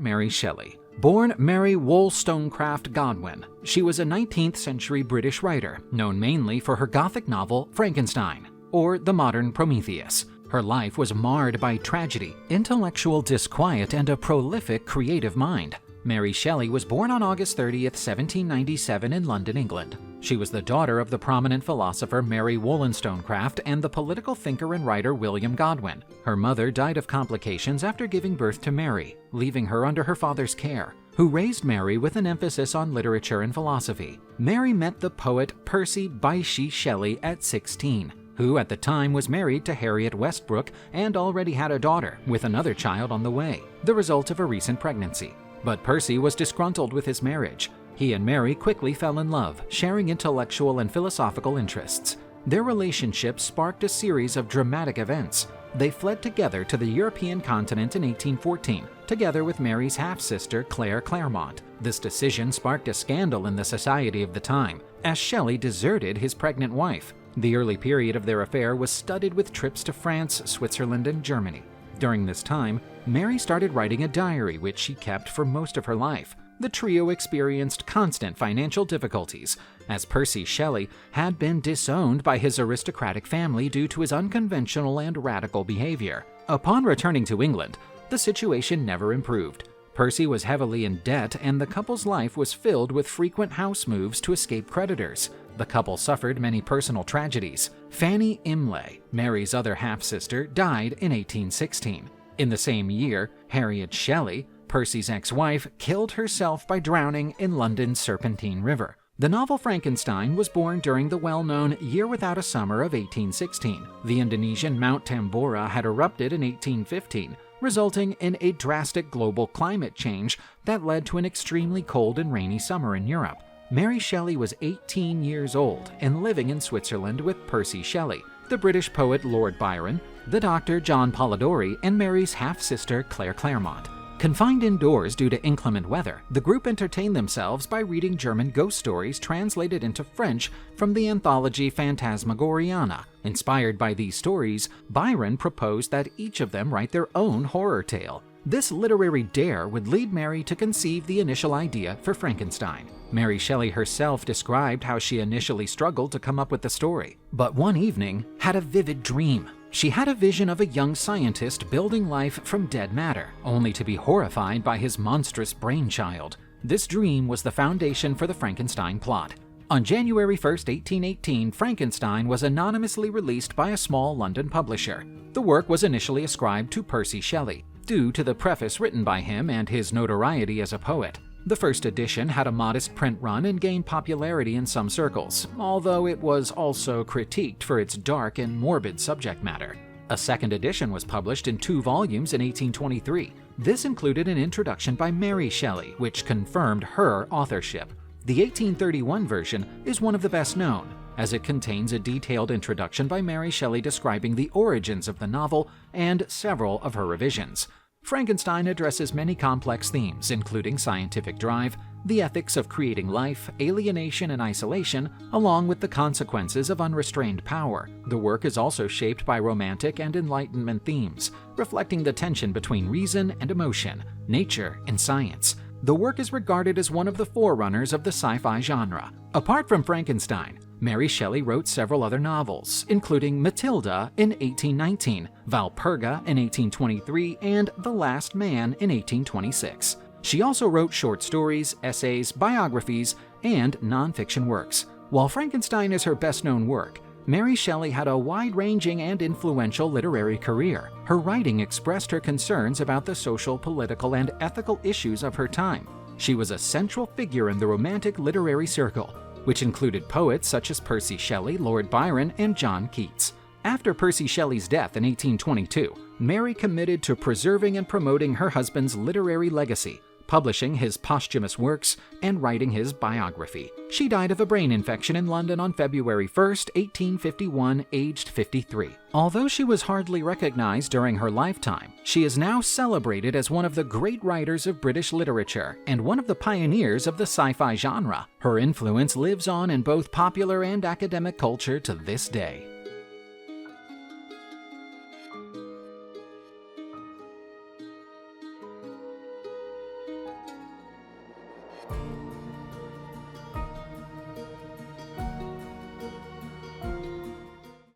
Mary Shelley. Born Mary Wollstonecraft Godwin, she was a 19th century British writer, known mainly for her Gothic novel Frankenstein, or the modern Prometheus. Her life was marred by tragedy, intellectual disquiet, and a prolific creative mind. Mary Shelley was born on August 30, 1797 in London, England. She was the daughter of the prominent philosopher Mary Wollstonecraft and the political thinker and writer William Godwin. Her mother died of complications after giving birth to Mary, leaving her under her father's care, who raised Mary with an emphasis on literature and philosophy. Mary met the poet Percy Shelley at 16, who at the time was married to Harriet Westbrook and already had a daughter, with another child on the way, the result of a recent pregnancy. But Percy was disgruntled with his marriage. He and Mary quickly fell in love, sharing intellectual and philosophical interests. Their relationship sparked a series of dramatic events. They fled together to the European continent in 1814, together with Mary's half-sister Claire Claremont. This decision sparked a scandal in the society of the time, as Shelley deserted his pregnant wife. The early period of their affair was studded with trips to France, Switzerland, and Germany. During this time, Mary started writing a diary which she kept for most of her life. The trio experienced constant financial difficulties, as Percy Shelley had been disowned by his aristocratic family due to his unconventional and radical behavior. Upon returning to England, the situation never improved. Percy was heavily in debt, and the couple's life was filled with frequent house moves to escape creditors. The couple suffered many personal tragedies. Fanny Imlay, Mary's other half-sister, died in 1816. In the same year, Harriet Shelley, Percy's ex-wife, killed herself by drowning in London's Serpentine River. The novel Frankenstein was born during the well-known Year Without a Summer of 1816. The Indonesian Mount Tambora had erupted in 1815, resulting in a drastic global climate change that led to an extremely cold and rainy summer in Europe. Mary Shelley was 18 years old and living in Switzerland with Percy Shelley, the British poet Lord Byron, the doctor John Polidori, and Mary's half-sister Claire Claremont. Confined indoors due to inclement weather, the group entertained themselves by reading German ghost stories translated into French from the anthology Phantasmagoriana. Inspired by these stories, Byron proposed that each of them write their own horror tale. This literary dare would lead Mary to conceive the initial idea for Frankenstein. Mary Shelley herself described how she initially struggled to come up with the story, but one evening had a vivid dream. She had a vision of a young scientist building life from dead matter, only to be horrified by his monstrous brainchild. This dream was the foundation for the Frankenstein plot. On January 1, 1818, Frankenstein was anonymously released by a small London publisher. The work was initially ascribed to Percy Shelley, due to the preface written by him and his notoriety as a poet. The first edition had a modest print run and gained popularity in some circles, although it was also critiqued for its dark and morbid subject matter. A second edition was published in 2 volumes in 1823. This included an introduction by Mary Shelley, which confirmed her authorship. The 1831 version is one of the best known, as it contains a detailed introduction by Mary Shelley describing the origins of the novel and several of her revisions. Frankenstein addresses many complex themes, including scientific drive, the ethics of creating life, alienation and isolation, along with the consequences of unrestrained power. The work is also shaped by Romantic and Enlightenment themes, reflecting the tension between reason and emotion, nature and science. The work is regarded as one of the forerunners of the sci-fi genre. Apart from Frankenstein, Mary Shelley wrote several other novels, including Matilda in 1819, Valperga in 1823, and The Last Man in 1826. She also wrote short stories, essays, biographies, and nonfiction works. While Frankenstein is her best-known work, Mary Shelley had a wide-ranging and influential literary career. Her writing expressed her concerns about the social, political, and ethical issues of her time. She was a central figure in the Romantic literary circle, which included poets such as Percy Shelley, Lord Byron, and John Keats. After Percy Shelley's death in 1822, Mary committed to preserving and promoting her husband's literary legacy, publishing his posthumous works and writing his biography. She died of a brain infection in London on February 1, 1851, aged 53. Although she was hardly recognized during her lifetime, she is now celebrated as one of the great writers of British literature and one of the pioneers of the sci-fi genre. Her influence lives on in both popular and academic culture to this day.